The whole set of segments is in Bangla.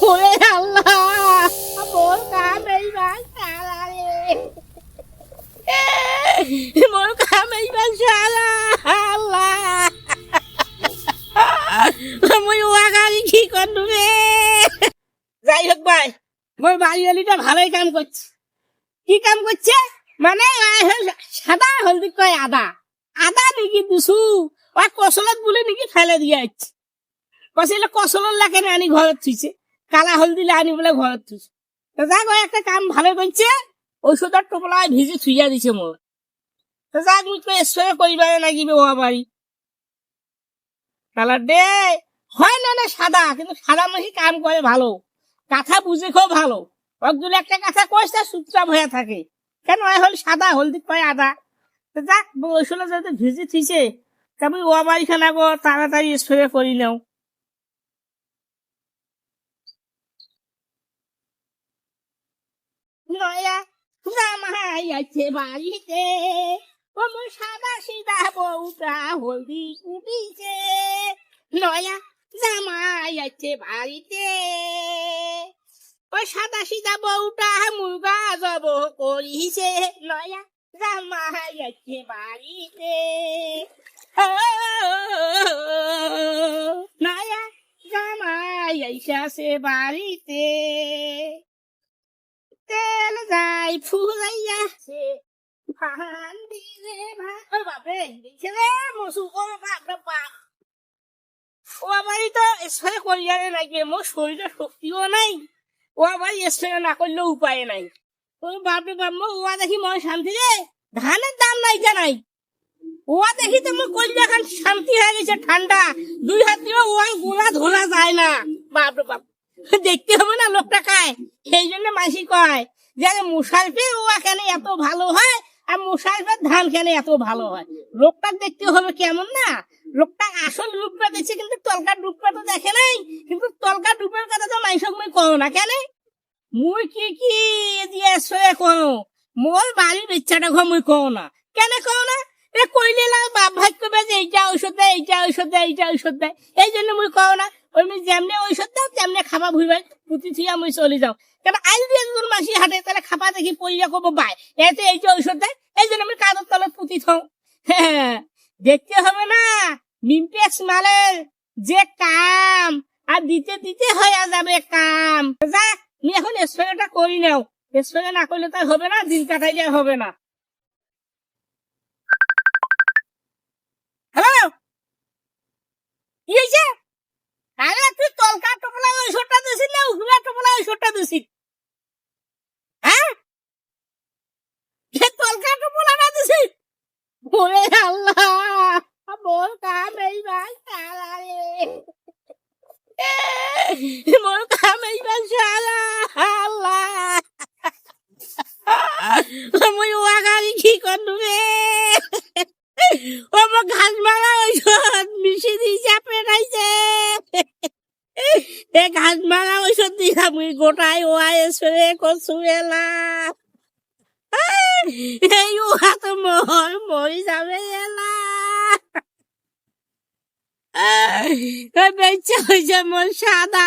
ওরে আল্লাহ, মোর কাম এইবার সারা রে, মোর কাম এইবার সারা। আল্লাহ, মই ওয়াগারি কি করলু রে। যাই হোক ভাই, মোর বাড়িওয়ালিটা ভালোই কাম করছে। কি কাম করছে মানে সাদা হলদি কয় আদা, আদা নাকি দিছু ওই কসলত বলে নাকি ফেলে দিয়ে আসছে। কষিলে কসলত লাগে না আনি ঘৰত থুইছে, কালা হলদি আনি বলে ঘৰত থুইছে। যাক ওই একটা কাম ভালো করছে, ঔষধের টোপলায় ভিজে থুইয়া দিছে মোর। যাক মুই স্প্রে করিবারে লাগিবে ও বাড়ি কালার দে হয় না না সাদা, কিন্তু সাদা মাসি কাম করে ভালো, কথা বুঝে খুব ভালো। একদুল একটা কথা কইছে চুপচাপ হয়ে থাকে, কেন হল সাদা হলদি কয় আদা। যাক ঔষধে যাতে ভিজে থুইছে, তবে ও বাড়ি খানা গো তাড়াতাড়ি স্প্রে করি নাও। নয়া জামাই আছে বাড়িতে, আমার সাদা সিধা বউটা হলদি উঠিছে। নয়া জামাই আছে বাড়িতে, ওই সাদা সিধা বউটা মুরগা জব করিছে। নয়া জামাই আছে বাড়িতে, নয়া জামাই আইসাছে বাড়িতে, তেল যাই ফুলাইয়াছে ভান দিলে ভাই বাপরে দেখছে রে মসু। ও বাপরে বাপ, ও বাড়ি তো স্প্রে করিয়ারে লাগে, মোর শরীরে শক্তিও নাই, ও বাড়ি স্প্রে না করলেও উপায় নাই। ও বাপরে বাপ, মোর ওয়া দেখি মন শান্তি রে, ধানের দাম নাই জানাই, ওয়া দেখি তো মোর কলিজা খান শান্তি হয়ে গেছে ঠান্ডা, দুই হাত দিয়ে ওয়া গোলা ধোলা যায় না। বাপরে বাপ, দেখতে হবে না লোকটা খায়, সেই জন্য মাসি কয় যে মুসারফে ওয়া কেন এত ভালো হয় আর মুসারফের ধান কেন এত ভালো হয়। লোকটা দেখতে হবে কেমন না, লোকটা আসল রূপটা দেখছে কিন্তু তলকার রূপটা তো দেখে নাই, কিন্তু তলকার রূপের কথা তো মাইসক মুই কও না কেন, মুই কি কি দিয়ে শোয়ে কোনো মোর বাড়ির ইচ্ছাটা ঘর মুই কও না কেন কও না, এ কইলে না বাপ ভাই কবে যে এইটা ঔষধ দেয়, এইটা ঔষধ দেয়, এইটা ঔষধ দেয়, এই জন্য মুই কও না। ওই মুই যেমনে ঔষধ দাও তেমনে খাবা ভুইবাই পুঁতি থুইয়া মুই চলে যাও, কেন আইল দিয়ে যদি মাসি হাটে তাহলে খাবা দেখি পইয়া কব বাই এতে এইটা ঔষধ দেয়, এই জন্য আমি কাঁধের তলে পুঁতি থও। হ্যাঁ, দেখতে হবে না মিমটেক্স মালের যে কাম, আর দিতে দিতে হয়ে যাবে কাম। যাক তুমি এখন স্প্রেটা করি নাও, স্প্রে না করলে তাই হবে না, দিন কাটাইলে হবে না। হ্যালো, কি হয়েছে? আরে তুই তলকা টোপলা ঔষধটা দিছিস না উগলা টোপলা ঔষধটা দিছিস? হ্যাঁ, তলকা টোপলাটা দিছিস? ওরে আল্লাহ, মোর কাম এইবার সারা রে, মোর কাম এইবার সারা। আল্লাহ, মুই ওয়াগারি কি করলু রে, ও আমার ঘাস মারা ঔষধ মিশি দিয়ে চাপে খাইছে, এ ঘাস মারা ঔষধ দিয়া মুই গোটাই ওয়াইস রে কচু এলাম, এই ওয়া তো মরি যাবে এলা। বেচে হয়েছে মোর সাদা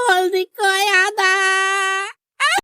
হলদি কয় আদা।